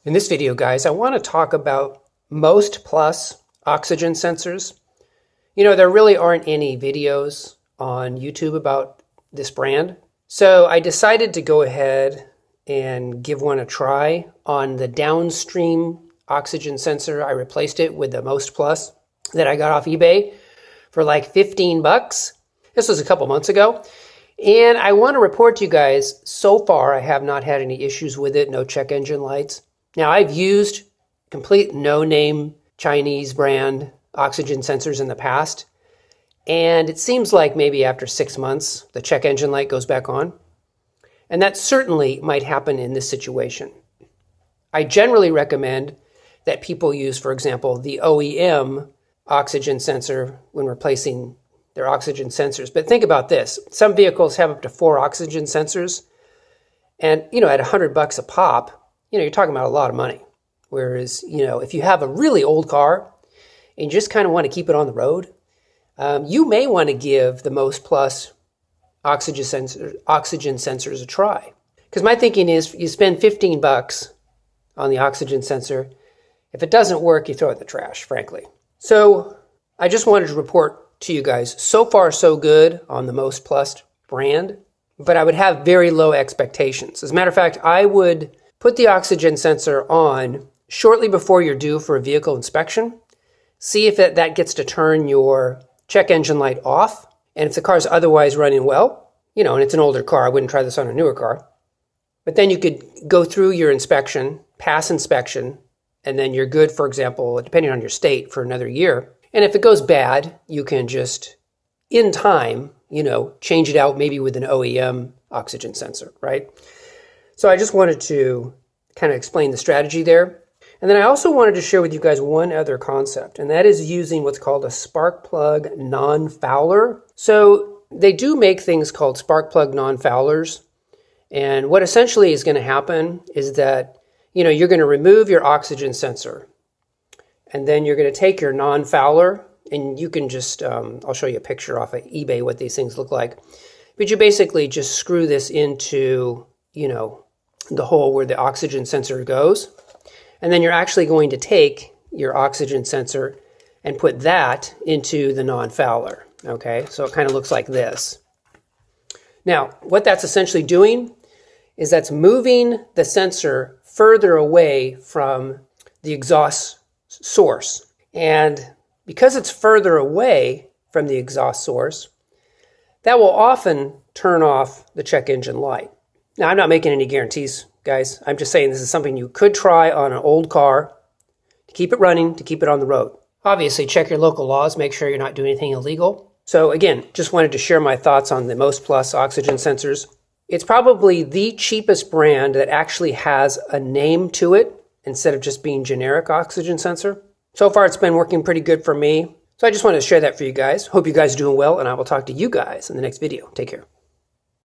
In this video, guys, I want to talk about MostPlus oxygen sensors. You know, there really aren't any videos on YouTube about this brand. So I decided to go ahead and give one a try on the downstream oxygen sensor. I replaced it with the MostPlus that I got off eBay for like 15 bucks. This was a couple months ago. And I want to report to you guys, so far I have not had any issues with it, no check engine lights. Now, I've used complete no-name Chinese brand oxygen sensors in the past, and it seems like maybe after 6 months, the check engine light goes back on. And that certainly might happen in this situation. I generally recommend that people use, for example, the OEM oxygen sensor when replacing their oxygen sensors. But think about this. Some vehicles have up to 4 oxygen sensors, and, at $100 a pop, you're talking about a lot of money. Whereas, if you have a really old car and you just kind of want to keep it on the road, you may want to give the MostPlus oxygen sensors a try. Because my thinking is you spend 15 bucks on the oxygen sensor. If it doesn't work, you throw it in the trash, frankly. So I just wanted to report to you guys, so far so good on the MostPlus brand, but I would have very low expectations. As a matter of fact, I would put the oxygen sensor on shortly before you're due for a vehicle inspection. See if that gets to turn your check engine light off. And if the car's otherwise running well, and it's an older car, I wouldn't try this on a newer car. But then you could go through your inspection, pass inspection, and then you're good, for example, depending on your state, for another year. And if it goes bad, you can just, in time, change it out maybe with an OEM oxygen sensor, right? So I just wanted to kind of explain the strategy there. And then I also wanted to share with you guys one other concept, and that is using what's called a spark plug NonFouler. So they do make things called spark plug NonFoulers. And what essentially is going to happen is that, you're going to remove your oxygen sensor. And then you're going to take your NonFouler, and you can just, I'll show you a picture off of eBay what these things look like. But you basically just screw this into, the hole where the oxygen sensor goes. And then you're actually going to take your oxygen sensor and put that into the NonFouler. Okay, so it kind of looks like this. Now, what that's essentially doing is that's moving the sensor further away from the exhaust source. And because it's further away from the exhaust source, that will often turn off the check engine light. Now, I'm not making any guarantees, guys. I'm just saying this is something you could try on an old car to keep it running, to keep it on the road. Obviously, check your local laws, make sure you're not doing anything illegal. So again, just wanted to share my thoughts on the MostPlus oxygen sensors. It's probably the cheapest brand that actually has a name to it instead of just being generic oxygen sensor. So far, it's been working pretty good for me. So I just wanted to share that for you guys. Hope you guys are doing well, and I will talk to you guys in the next video. Take care.